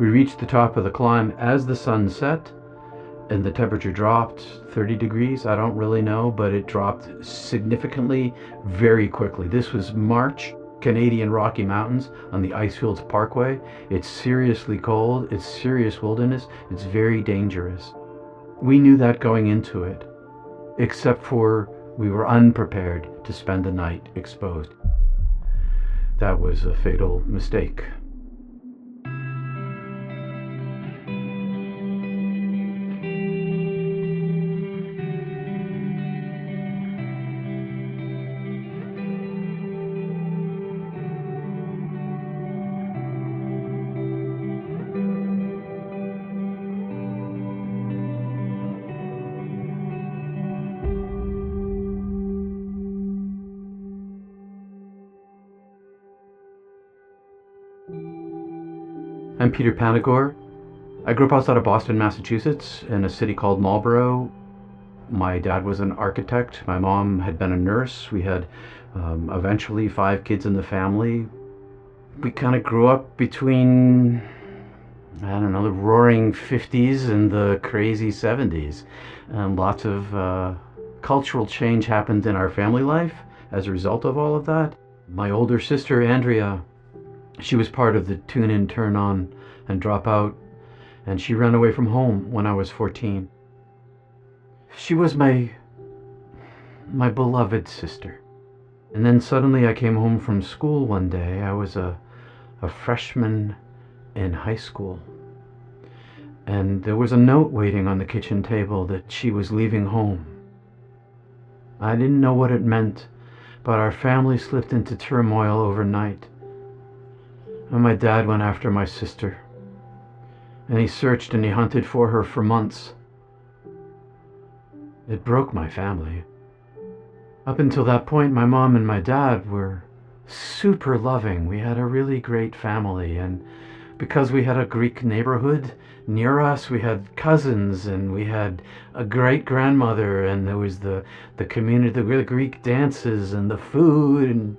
We reached the top of the climb as the sun set, and the temperature dropped 30 degrees. I don't really know, but it dropped significantly very quickly. This was March, Canadian Rocky Mountains on the Icefields Parkway. It's seriously cold, it's serious wilderness, it's very dangerous. We knew that going into it, except for we were unprepared to spend the night exposed. That was a fatal mistake. I'm Peter Panagore. I grew up outside of Boston, Massachusetts, in a city called Marlborough. My dad was an architect. My mom had been a nurse. We had eventually 5 kids in the family. We kind of grew up between, I don't know, the roaring 50s and the crazy 70s. And lots of cultural change happened in our family life as a result of all of that. My older sister, Andrea, she was part of the tune in, turn on, and drop out, and she ran away from home when I was 14. She was my beloved sister. And then suddenly I came home from school one day. I was a freshman in high school. And there was a note waiting on the kitchen table that she was leaving home. I didn't know what it meant, but our family slipped into turmoil overnight. And my dad went after my sister. And he searched and he hunted for her for months. It broke my family. Up until that point, my mom and my dad were super loving. We had a really great family. And because we had a Greek neighborhood near us, we had cousins and we had a great grandmother, and there was the community, the Greek dances and the food,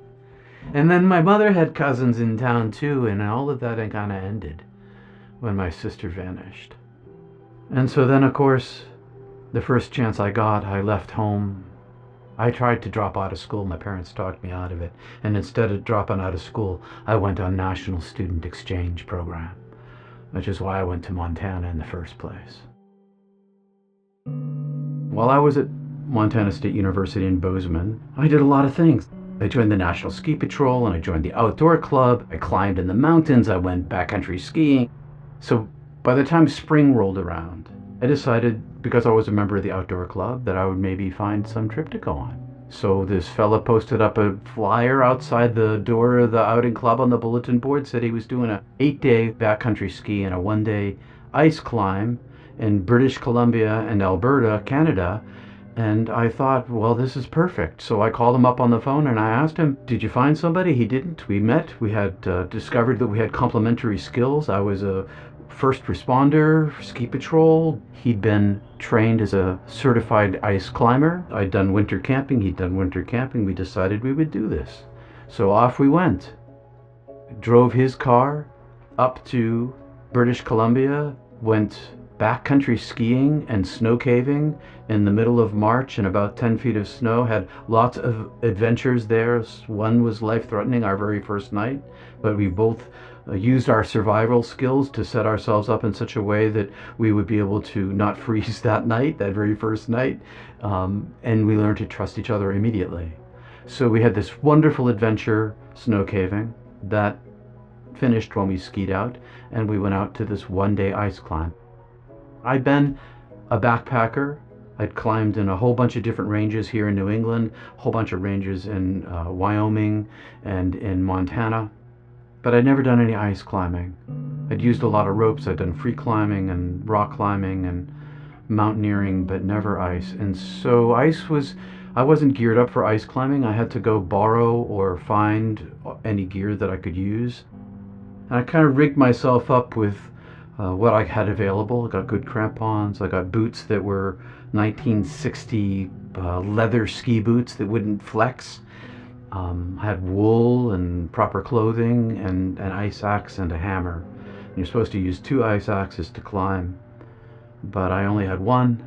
and then my mother had cousins in town too, and all of that kind of ended when my sister vanished. And so then, of course, the first chance I got, I left home. I tried to drop out of school. My parents talked me out of it. And instead of dropping out of school, I went on National Student Exchange Program, which is why I went to Montana in the first place. While I was at Montana State University in Bozeman, I did a lot of things. I joined the National Ski Patrol, and I joined the Outdoor Club. I climbed in the mountains. I went backcountry skiing. So by the time spring rolled around, I decided, because I was a member of the Outdoor Club, that I would maybe find some trip to go on. So this fella posted up a flyer outside the door of the outing club on the bulletin board, said he was doing a 8-day backcountry ski and a 1-day ice climb in British Columbia and Alberta, Canada. And I thought, well, this is perfect. So I called him up on the phone and I asked him, did you find somebody? He didn't. We met. We had discovered that we had complementary skills. I was a first responder, ski patrol. He'd been trained as a certified ice climber. I'd done winter camping. He'd done winter camping. We decided we would do this. So off we went. Drove his car up to British Columbia, went backcountry skiing and snow caving in the middle of March in about 10 feet of snow. Had lots of adventures there. One was life-threatening, our very first night, but we both used our survival skills to set ourselves up in such a way that we would be able to not freeze that night, that very first night, and we learned to trust each other immediately. So we had this wonderful adventure, snow caving, that finished when we skied out, and we went out to this 1-day ice climb. I'd been a backpacker. I'd climbed in a whole bunch of different ranges here in New England, a whole bunch of ranges in Wyoming and in Montana, but I'd never done any ice climbing. I'd used a lot of ropes. I'd done free climbing and rock climbing and mountaineering, but never ice. And so I wasn't geared up for ice climbing. I had to go borrow or find any gear that I could use. And I kind of rigged myself up with what I had available. I got good crampons. I got boots that were 1960 leather ski boots that wouldn't flex. I had wool and proper clothing and an ice axe and a hammer. You're supposed to use 2 ice axes to climb, but I only had one,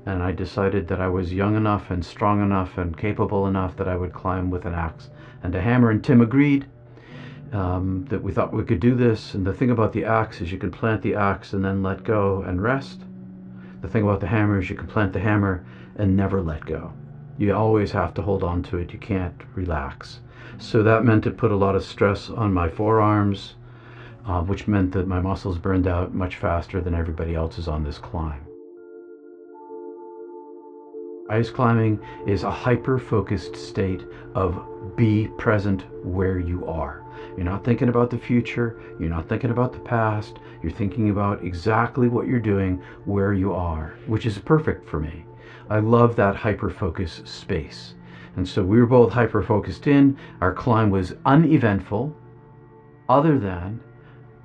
and I decided that I was young enough and strong enough and capable enough that I would climb with an axe and a hammer, and Tim agreed that we thought we could do this. And the thing about the axe is you can plant the axe and then let go and rest. The thing about the hammer is you can plant the hammer and never let go. You always have to hold on to it. You can't relax. So that meant it put a lot of stress on my forearms, which meant that my muscles burned out much faster than everybody else's on this climb. Ice climbing is a hyper-focused state of be present where you are. You're not thinking about the future, you're not thinking about the past, you're thinking about exactly what you're doing where you are, which is perfect for me. I love that hyper-focus space. And so we were both hyper-focused in. Our climb was uneventful, other than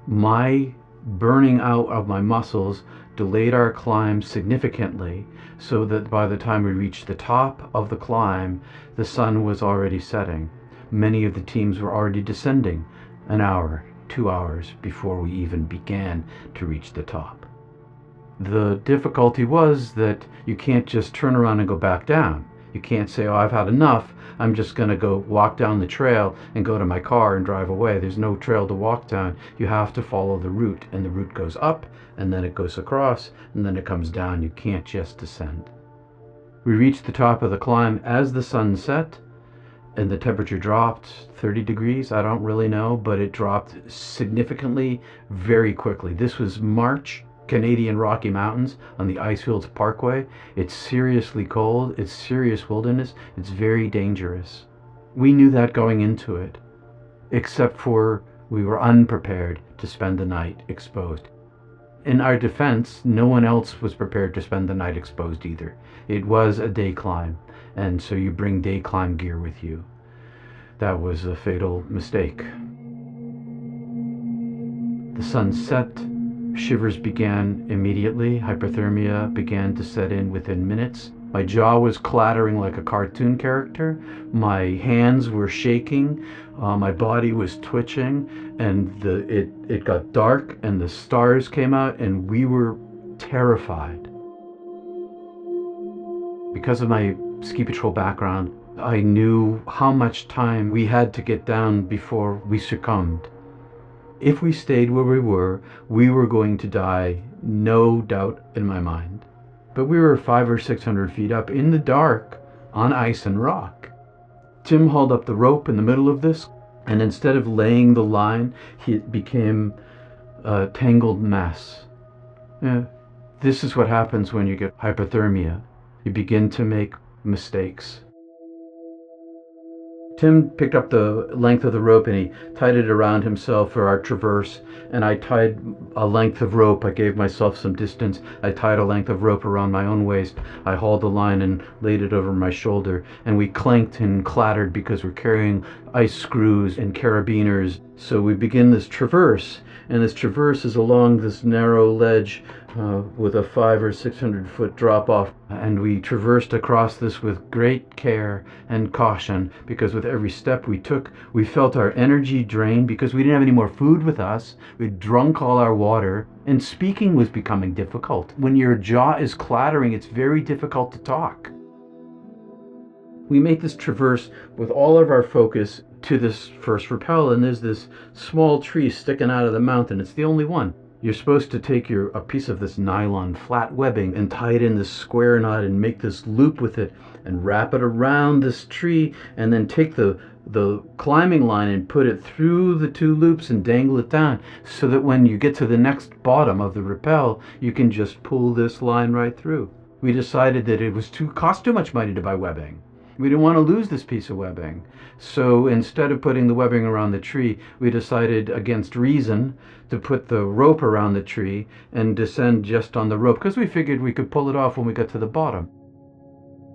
my burning out of my muscles delayed our climb significantly, so that by the time we reached the top of the climb, the sun was already setting. Many of the teams were already descending an hour, 2 hours before we even began to reach the top. The difficulty was that you can't just turn around and go back down. You can't say, oh, I've had enough, I'm just going to go walk down the trail and go to my car and drive away. There's no trail to walk down. You have to follow the route, and the route goes up, and then it goes across, and then it comes down. You can't just descend. We reached the top of the climb as the sun set, and the temperature dropped 30 degrees. I don't really know, but it dropped significantly very quickly. This was March, Canadian Rocky Mountains on the Icefields Parkway. It's seriously cold, it's serious wilderness, it's very dangerous. We knew that going into it, except for we were unprepared to spend the night exposed. In our defense, no one else was prepared to spend the night exposed either. It was a day climb, and so you bring day climb gear with you. That was a fatal mistake. The sun set. Shivers began immediately. Hypothermia began to set in within minutes. My jaw was clattering like a cartoon character. My hands were shaking. My body was twitching, and it got dark, and the stars came out, and we were terrified. Because of my ski patrol background, I knew how much time we had to get down before we succumbed. If we stayed where we were going to die, no doubt in my mind. But we were 500 or 600 feet up in the dark on ice and rock. Tim hauled up the rope in the middle of this, and instead of laying the line, it became a tangled mess. This is what happens when you get hypothermia. You begin to make mistakes. Tim picked up the length of the rope and he tied it around himself for our traverse, and I tied a length of rope. I gave myself some distance. I tied a length of rope around my own waist. I hauled the line and laid it over my shoulder, and we clanked and clattered because we're carrying ice screws and carabiners. So we begin this traverse, and this traverse is along this narrow ledge with a 500 or 600 foot drop off, and we traversed across this with great care and caution, because with every step we took, we felt our energy drain because we didn't have any more food with us. We'd drunk all our water, and speaking was becoming difficult. When your jaw is clattering, it's very difficult to talk. We make this traverse with all of our focus to this first rappel, and there's this small tree sticking out of the mountain. It's the only one. You're supposed to take a piece of this nylon flat webbing and tie it in this square knot and make this loop with it and wrap it around this tree, and then take the climbing line and put it through the 2 loops and dangle it down, so that when you get to the next bottom of the rappel, you can just pull this line right through. We decided that it was cost too much money to buy webbing. We didn't want to lose this piece of webbing. So instead of putting the webbing around the tree, we decided against reason to put the rope around the tree and descend just on the rope, because we figured we could pull it off when we got to the bottom.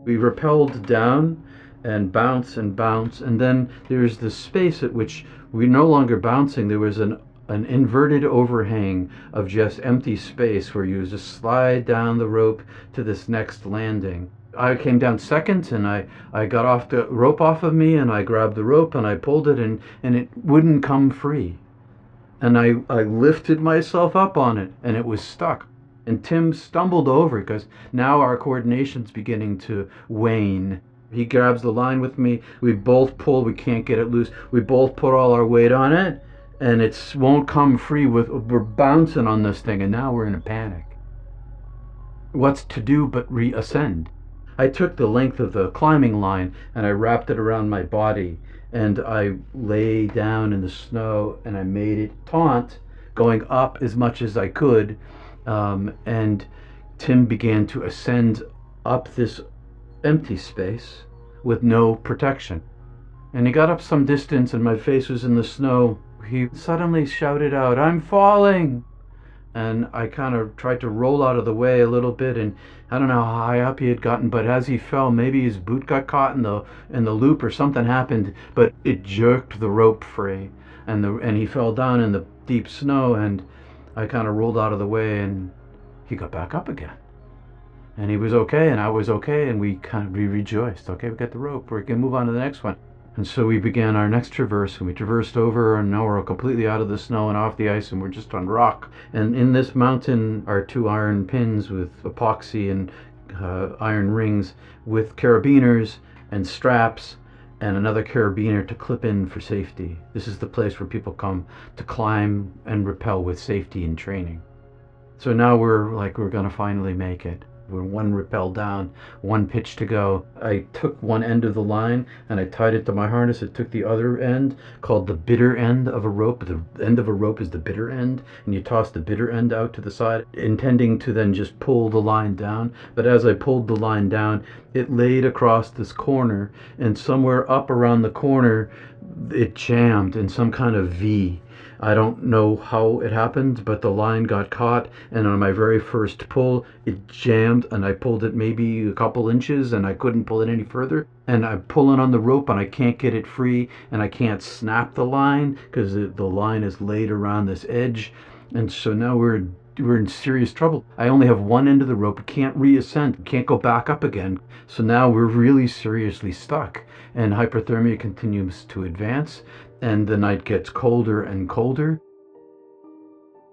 We rappelled down and bounce, and then there's this space at which we're no longer bouncing. There was an inverted overhang of just empty space where you just slide down the rope to this next landing. I came down second, and I got off the rope off of me, and I grabbed the rope and I pulled it, and it wouldn't come free. And I lifted myself up on it, and it was stuck. And Tim stumbled over because now our coordination's beginning to wane. He grabs the line with me. We both pull. We can't get it loose. We both put all our weight on it, and it won't come free. We're bouncing on this thing, and now we're in a panic. What's to do but reascend? I took the length of the climbing line and I wrapped it around my body, and I lay down in the snow and I made it taunt, going up as much as I could. And Tim began to ascend up this empty space with no protection. And he got up some distance and my face was in the snow. He suddenly shouted out, "I'm falling!" And I kind of tried to roll out of the way a little bit, and I don't know how high up he had gotten, but as he fell, maybe his boot got caught in the loop or something happened, but it jerked the rope free, and he fell down in the deep snow, and I kind of rolled out of the way, and he got back up again. And he was okay, and I was okay, and we rejoiced. Okay, we got the rope. We can move on to the next one. And so we began our next traverse, and we traversed over, and now we're completely out of the snow and off the ice, and we're just on rock. And in this mountain are 2 iron pins with epoxy and iron rings with carabiners and straps and another carabiner to clip in for safety. This is the place where people come to climb and rappel with safety and training. So now we're going to finally make it. We're 1 rappel down, 1 pitch to go. I took one end of the line and I tied it to my harness. I took the other end, called the bitter end of a rope. The end of a rope is the bitter end, and you toss the bitter end out to the side, intending to then just pull the line down. But as I pulled the line down, it laid across this corner, and somewhere up around the corner, it jammed in some kind of V. I don't know how it happened, but the line got caught, and on my very first pull, it jammed, and I pulled it maybe a couple inches, and I couldn't pull it any further. And I'm pulling on the rope, and I can't get it free, and I can't snap the line because the line is laid around this edge. And so now we're in serious trouble. I only have one end of the rope, can't reascend, can't go back up again. So now we're really seriously stuck, and hyperthermia continues to advance, and the night gets colder and colder.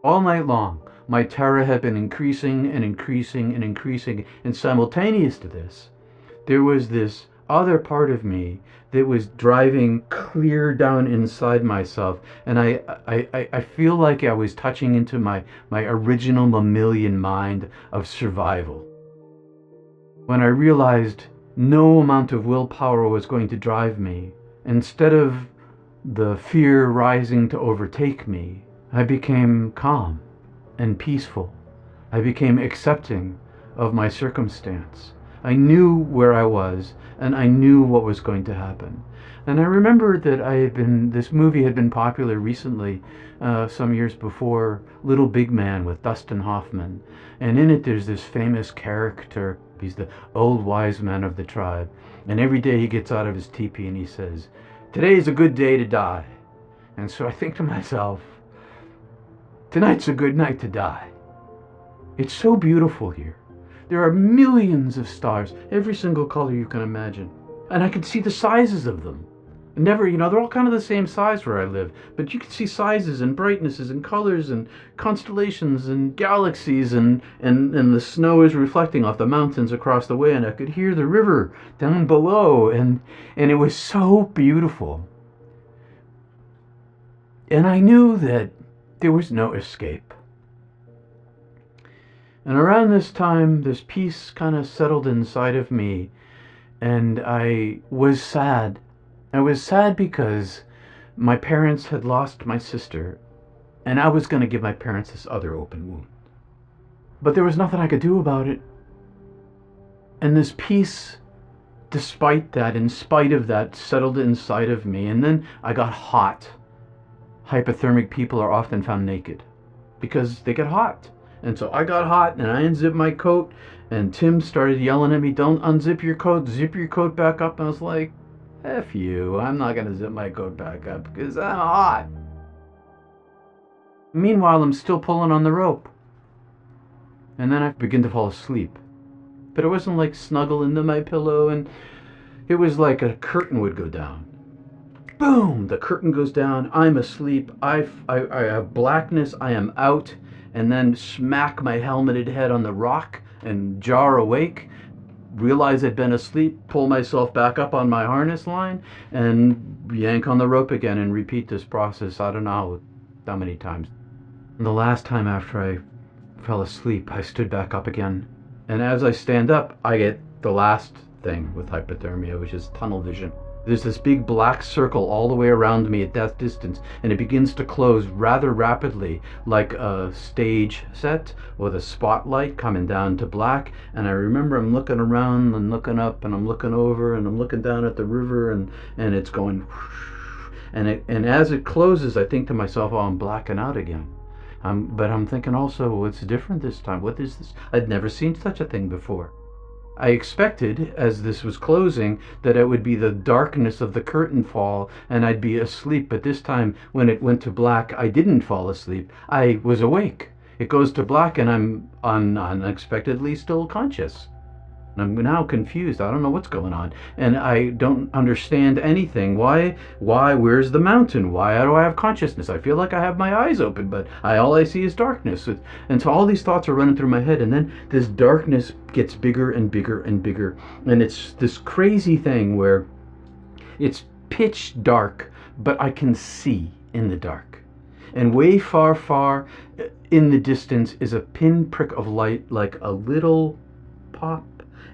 All night long, my terror had been increasing and increasing and increasing, and simultaneous to this, there was this other part of me that was driving clear down inside myself, and I feel like I was touching into my original mammalian mind of survival. When I realized no amount of willpower was going to drive me, instead of the fear rising to overtake me, I became calm and peaceful. I became accepting of my circumstance. I knew where I was, and I knew what was going to happen. And I remember that this movie had been popular recently, some years before, Little Big Man with Dustin Hoffman. And in it there's this famous character. He's the old wise man of the tribe. And every day he gets out of his teepee and he says, "Today's a good day to die." And so I think to myself, tonight's a good night to die. It's so beautiful here. There are millions of stars, every single color you can imagine. And I can see the sizes of them. They're all kind of the same size where I live, but you can see sizes and brightnesses and colors and constellations and galaxies, and the snow is reflecting off the mountains across the way, and I could hear the river down below, and it was so beautiful. And I knew that there was no escape. And around this time, this peace kind of settled inside of me, and I was sad. I was sad because my parents had lost my sister, and I was going to give my parents this other open wound. But there was nothing I could do about it. And this peace, despite that, in spite of that, settled inside of me. And then I got hot. Hypothermic people are often found naked because they get hot. And so I got hot, and I unzipped my coat, and Tim started yelling at me, "Don't unzip your coat, zip your coat back up." And I was like, F you, I'm not going to zip my coat back up because I'm hot. Meanwhile, I'm still pulling on the rope. And then I begin to fall asleep. But it wasn't like snuggle into my pillow, and it was like a curtain would go down. boom, the curtain goes down. I'm asleep. I have blackness. I am out. And then smack my helmeted head on the rock and jar awake. Realize I'd been asleep, pull myself back up on my harness line, and yank on the rope again and repeat this process. I don't know how many times. And the last time after I fell asleep, I stood back up again. And as I stand up, I get the last thing with hypothermia, which is tunnel vision. There's this big black circle all the way around me at that distance, and it begins to close rather rapidly, like a stage set with a spotlight coming down to black. And I remember I'm looking around and looking up, and I'm looking over, and I'm looking down at the river, and it's going whoosh. And as it closes, I think to myself, oh, I'm blacking out again. But I'm thinking also, it's different this time. What is this? I'd never seen such a thing before. I expected, as this was closing, that it would be the darkness of the curtain fall and I'd be asleep. But this time, when it went to black, I didn't fall asleep. I was awake. It goes to black and I'm unexpectedly still conscious. I'm now confused. I don't know what's going on. And I don't understand anything. Why? Where's the mountain? Why do I have consciousness? I feel like I have my eyes open, but all I see is darkness. And so all these thoughts are running through my head. And then this darkness gets bigger and bigger and bigger. And it's this crazy thing where it's pitch dark, but I can see in the dark. And way far, far in the distance is a pinprick of light, like a little pop.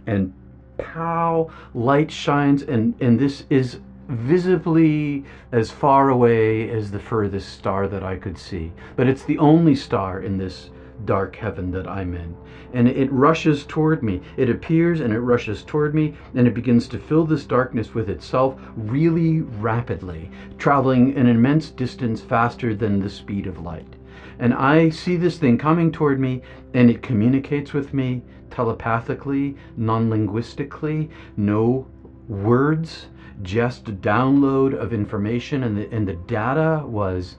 And pow, light shines, and this is visibly as far away as the furthest star that I could see. But it's the only star in this dark heaven that I'm in. And it rushes toward me. It appears and it rushes toward me, and it begins to fill this darkness with itself really rapidly, traveling an immense distance faster than the speed of light. And I see this thing coming toward me, and it communicates with me telepathically, non-linguistically, no words, just a download of information. And the data was,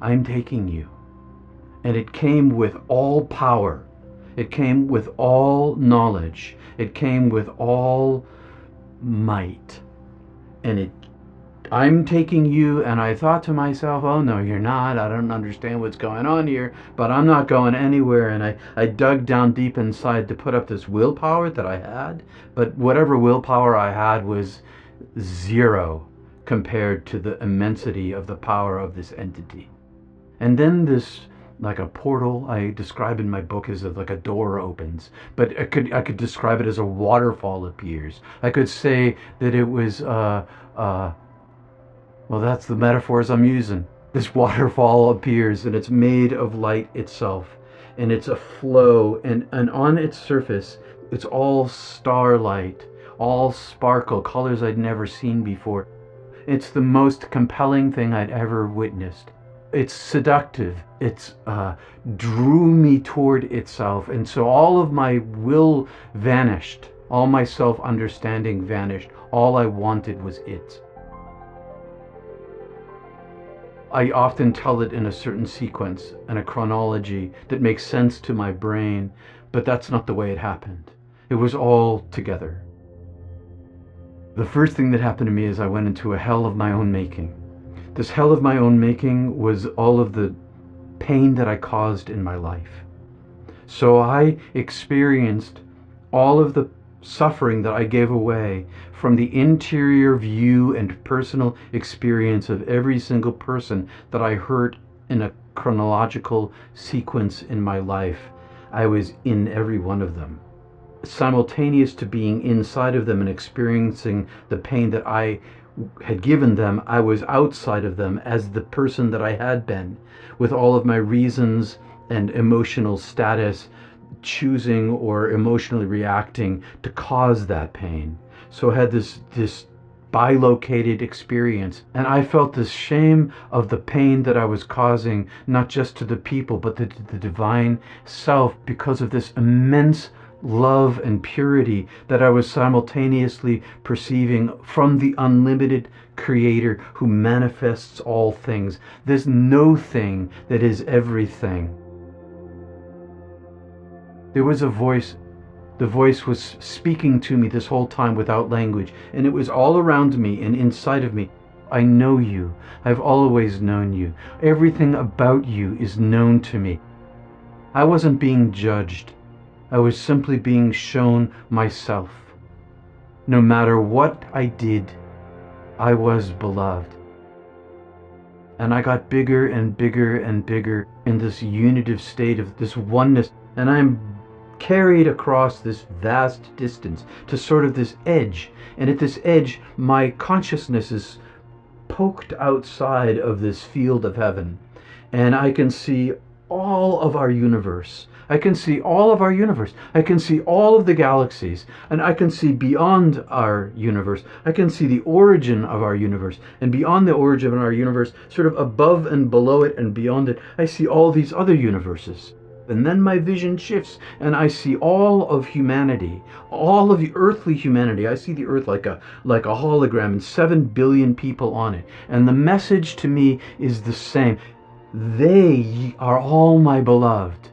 I'm taking you. And it came with all power. It came with all knowledge. It came with all might. And I'm taking you. And I thought to myself, oh no, you're not. I don't understand what's going on here, but I'm not going anywhere. And I dug down deep inside to put up this willpower that I had. But whatever willpower I had was zero compared to the immensity of the power of this entity. And then this, like a portal, I describe in my book as like a door opens, but I could describe it as a waterfall appears. I could say that it was well, that's the metaphors I'm using. This waterfall appears, and it's made of light itself, and it's a flow, and on its surface, it's all starlight, all sparkle, colors I'd never seen before. It's the most compelling thing I'd ever witnessed. It's seductive. It's drew me toward itself, and so all of my will vanished. All my self-understanding vanished. All I wanted was it. I often tell it in a certain sequence and a chronology that makes sense to my brain, but that's not the way it happened. It was all together. The first thing that happened to me is I went into a hell of my own making. This hell of my own making was all of the pain that I caused in my life. So I experienced all of the suffering that I gave away from the interior view and personal experience of every single person that I hurt in a chronological sequence in my life. I was in every one of them. Simultaneous to being inside of them and experiencing the pain that I had given them, I was outside of them as the person that I had been, with all of my reasons and emotional status, choosing or emotionally reacting to cause that pain. So I had this bilocated experience, and I felt the shame of the pain that I was causing, not just to the people, but to the divine self, because of this immense love and purity that I was simultaneously perceiving from the unlimited creator who manifests all things. There's no thing that is everything. There was a voice. The voice was speaking to me this whole time without language, and it was all around me and inside of me. I know you. I've always known you. Everything about you is known to me. I wasn't being judged. I was simply being shown myself. No matter what I did, I was beloved. And I got bigger and bigger and bigger in this unitive state of this oneness. And I'm carried across this vast distance to sort of this edge. And at this edge, my consciousness is poked outside of this field of heaven. And I can see all of our universe. I can see all of our universe. I can see all of the galaxies. And I can see beyond our universe. I can see the origin of our universe. And beyond the origin of our universe, sort of above and below it and beyond it, I see all these other universes. And then my vision shifts and I see all of humanity, all of the earthly humanity. I see the earth like a hologram and 7 billion people on it. And the message to me is the same. They are all my beloved.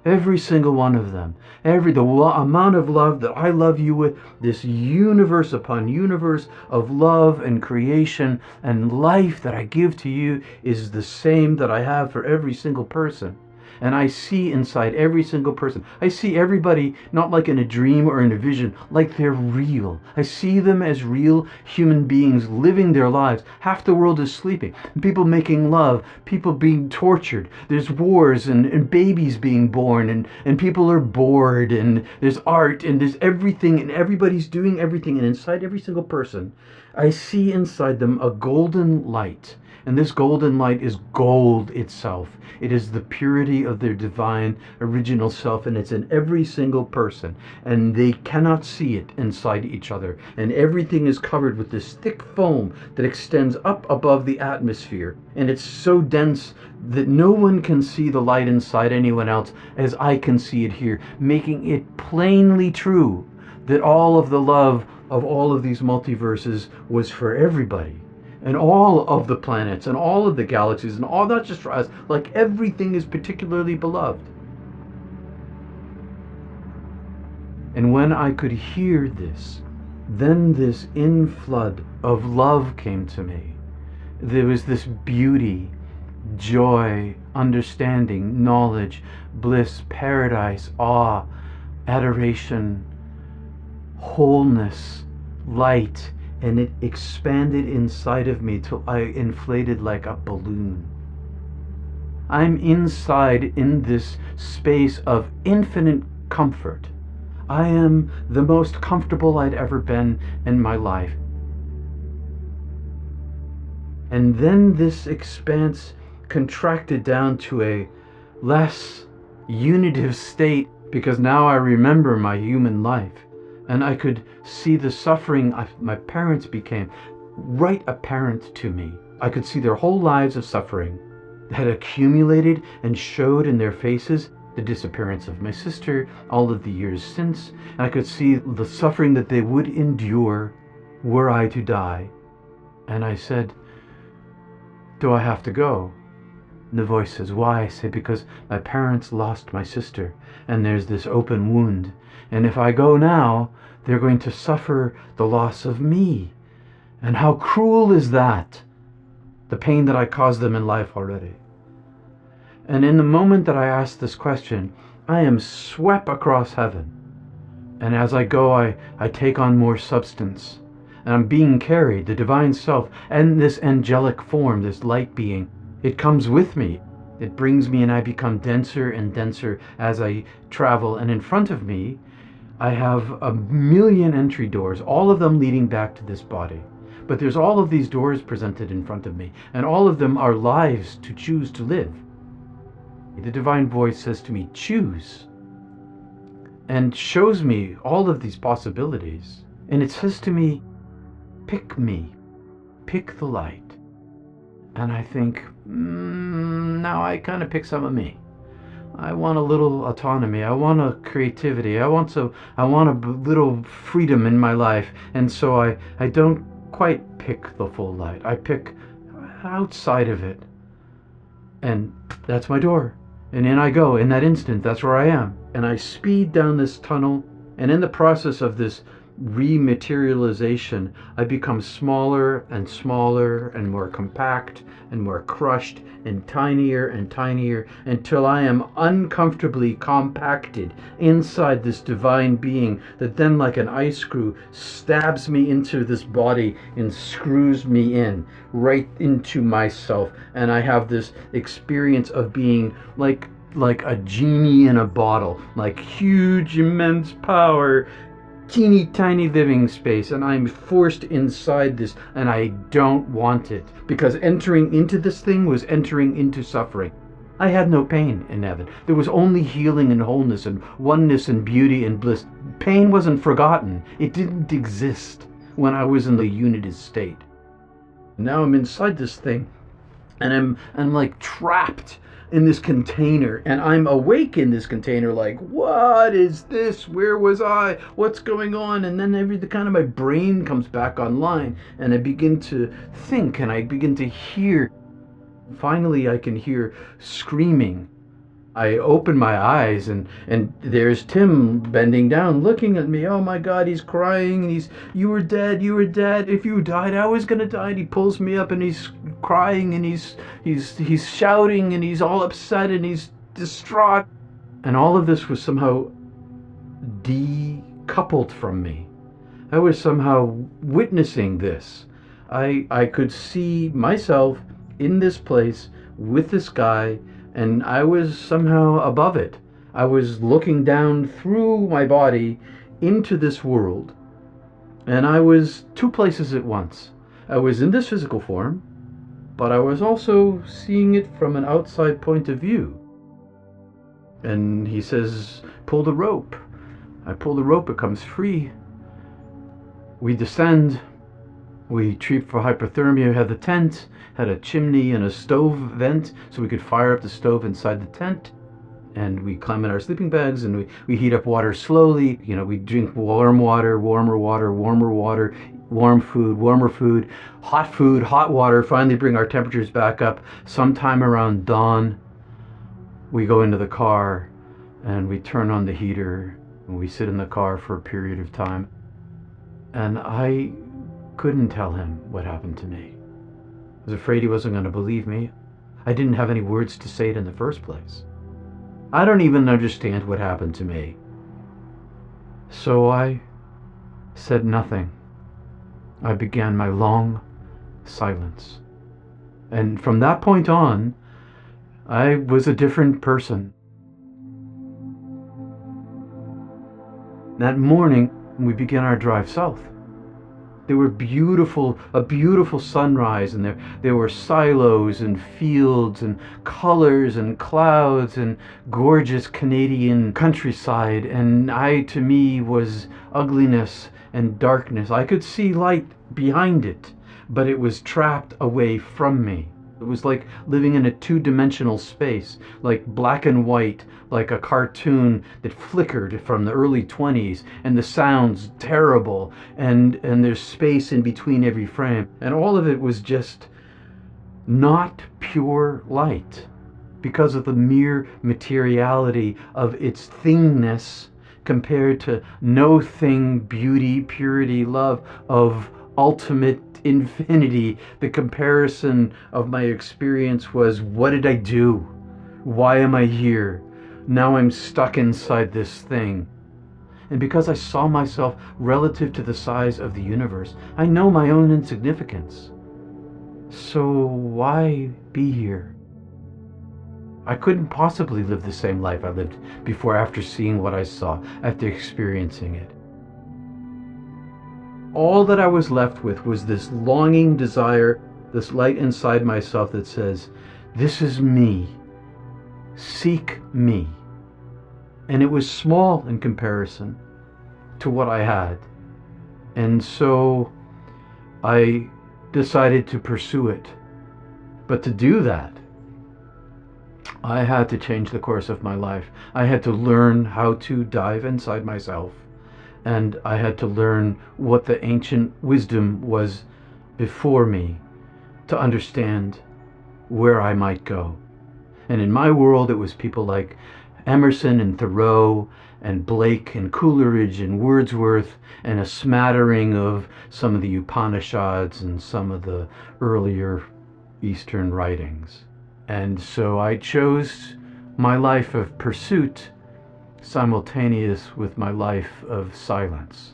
Every single one of them. The amount of love that I love you with, this universe upon universe of love and creation and life that I give to you is the same that I have for every single person. And I see inside every single person. I see everybody not like in a dream or in a vision, like they're real. I see them as real human beings living their lives. Half the world is sleeping. People making love, people being tortured. There's wars and babies being born and people are bored and there's art and there's everything and everybody's doing everything. And inside every single person, I see inside them a golden light. And this golden light is gold itself. It is the purity of their divine original self, and it's in every single person. And they cannot see it inside each other. And everything is covered with this thick foam that extends up above the atmosphere. And it's so dense that no one can see the light inside anyone else as I can see it here, making it plainly true that all of the love of all of these multiverses was for everybody. And all of the planets and all of the galaxies and all, not just for us, like everything is particularly beloved. And when I could hear this, then this inflood of love came to me. There was this beauty, joy, understanding, knowledge, bliss, paradise, awe, adoration, wholeness, light. And it expanded inside of me till I inflated like a balloon. I'm inside in this space of infinite comfort. I am the most comfortable I'd ever been in my life. And then this expanse contracted down to a less unitive state because now I remember my human life. And I could see the suffering my parents became right apparent to me. I could see their whole lives of suffering had accumulated and showed in their faces. The disappearance of my sister, all of the years since. And I could see the suffering that they would endure were I to die. And I said, do I have to go? And the voice says, why? I say, because my parents lost my sister. And there's this open wound. And if I go now, they're going to suffer the loss of me. And how cruel is that? The pain that I caused them in life already. And in the moment that I ask this question, I am swept across heaven. And as I go, I take on more substance. And I'm being carried, the divine self, and this angelic form, this light being. It comes with me. It brings me and I become denser and denser as I travel. And in front of me, I have a million entry doors, all of them leading back to this body. But there's all of these doors presented in front of me, and all of them are lives to choose to live. The divine voice says to me, choose, and shows me all of these possibilities. And it says to me, pick the light. And I think, now I kind of pick some of me. I want a little autonomy. I want a creativity. I want a little freedom in my life. And so I don't quite pick the full light. I pick outside of it. And that's my door. And in I go. In that instant, that's where I am. And I speed down this tunnel. And in the process of this rematerialization, I become smaller and smaller and more compact and more crushed and tinier until I am uncomfortably compacted inside this divine being that then, like an ice screw, stabs me into this body and screws me in right into myself. And I have this experience of being like a genie in a bottle, like huge, immense power, teeny tiny living space, and I'm forced inside this, and I don't want it, because entering into this thing was entering into suffering. I had no pain in heaven. There was only healing and wholeness and oneness and beauty and bliss. Pain wasn't forgotten. It didn't exist when I was in the united state. Now I'm inside this thing, and I'm like trapped in this container, and I'm awake in this container, like, what is this? Where was I? What's going on? And then my brain comes back online, and I begin to think, and I begin to hear. Finally, I can hear screaming. I open my eyes, and there's Tim bending down, looking at me. Oh my God, he's crying, and you were dead, you were dead. If you died, I was gonna die. And he pulls me up, and he's crying, and he's shouting, and he's all upset, and he's distraught. And all of this was somehow decoupled from me. I was somehow witnessing this. I could see myself in this place with this guy, and I was somehow above it. I was looking down through my body into this world, and I was two places at once. I was in this physical form, but I was also seeing it from an outside point of view. And he says, pull the rope. I pull the rope, it comes free. We descend. We treat for hypothermia. We had the tent, had a chimney and a stove vent, so we could fire up the stove inside the tent. And we climb in our sleeping bags, and we heat up water slowly. We drink warm water, warmer water, warmer water, warm food, warmer food, hot water, finally bring our temperatures back up. Sometime around dawn, we go into the car, and we turn on the heater, and we sit in the car for a period of time. And I couldn't tell him what happened to me. I was afraid he wasn't going to believe me. I didn't have any words to say it in the first place. I don't even understand what happened to me. So I said nothing. I began my long silence. And from that point on, I was a different person. That morning, we began our drive south. There were a beautiful sunrise, and there were silos and fields and colors and clouds and gorgeous Canadian countryside, and to me was ugliness and darkness. I could see light behind it, but it was trapped away from me. It was like living in a two-dimensional space, like black and white, like a cartoon that flickered from the early 20s, and the sound's terrible, and there's space in between every frame. And all of it was just not pure light because of the mere materiality of its thingness compared to no thing, beauty, purity, love of ultimate infinity. The comparison of my experience was, what did I do? Why am I here? Now I'm stuck inside this thing. And because I saw myself relative to the size of the universe, I know my own insignificance. So why be here? I couldn't possibly live the same life I lived before after seeing what I saw, after experiencing it. All that I was left with was this longing desire, this light inside myself that says, this is me. Seek me. And it was small in comparison to what I had. And so I decided to pursue it. But to do that, I had to change the course of my life. I had to learn how to dive inside myself. And I had to learn what the ancient wisdom was before me to understand where I might go. And in my world, it was people like Emerson and Thoreau and Blake and Coleridge and Wordsworth and a smattering of some of the Upanishads and some of the earlier Eastern writings. And so I chose my life of pursuit simultaneous with my life of silence.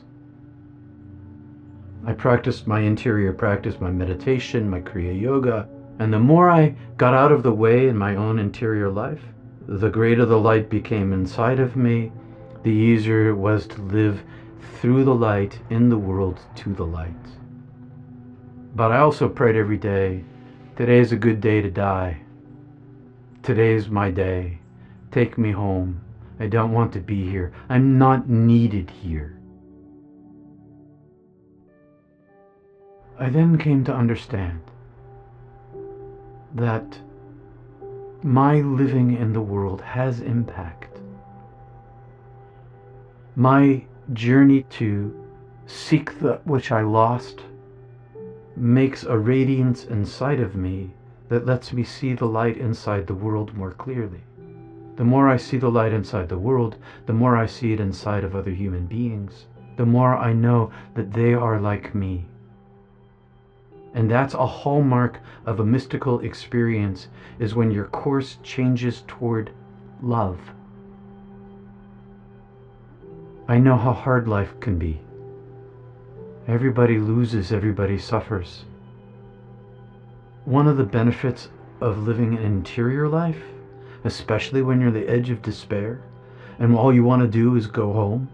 I practiced my interior practice, my meditation, my Kriya Yoga, and the more I got out of the way in my own interior life, the greater the light became inside of me, the easier it was to live through the light, in the world, to the light. But I also prayed every day, today is a good day to die. Today's my day. Take me home. I don't want to be here. I'm not needed here. I then came to understand that my living in the world has impact. My journey to seek that which I lost makes a radiance inside of me that lets me see the light inside the world more clearly. The more I see the light inside the world, the more I see it inside of other human beings, the more I know that they are like me. And that's a hallmark of a mystical experience, is when your course changes toward love. I know how hard life can be. Everybody loses, everybody suffers. One of the benefits of living an interior life, especially when you're on the edge of despair and all you want to do is go home,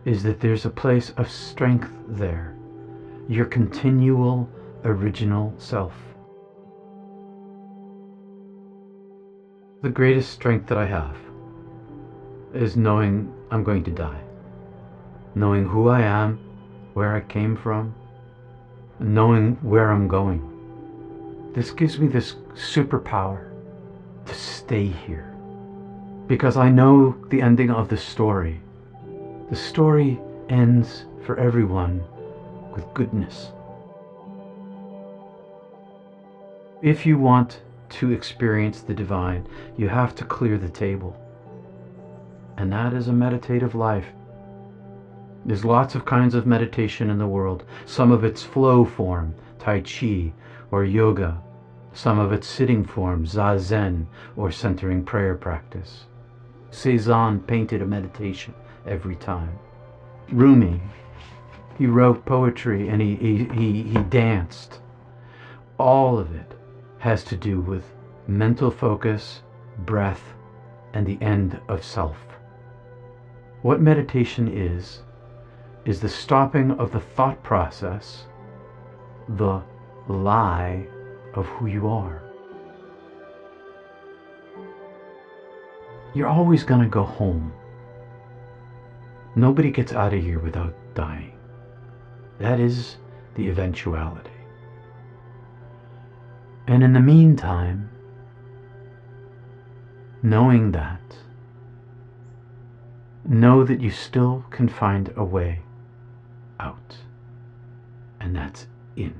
is that there's a place of strength there. Your continual original self. The greatest strength that I have is knowing I'm going to die. Knowing who I am, where I came from, and knowing where I'm going. This gives me this superpower to stay here. Because I know the ending of the story. The story ends for everyone with goodness. If you want to experience the divine, you have to clear the table. And that is a meditative life. There's lots of kinds of meditation in the world. Some of it's flow form, Tai Chi, or yoga. Some of it's sitting form, Zazen, or centering prayer practice. Cézanne painted a meditation every time. Rumi, he wrote poetry and he danced. All of it has to do with mental focus, breath, and the end of self. What meditation is the stopping of the thought process, the lie of who you are. You're always going to go home. Nobody gets out of here without dying. That is the eventuality. And in the meantime, knowing that, know that you still can find a way out. And that's in.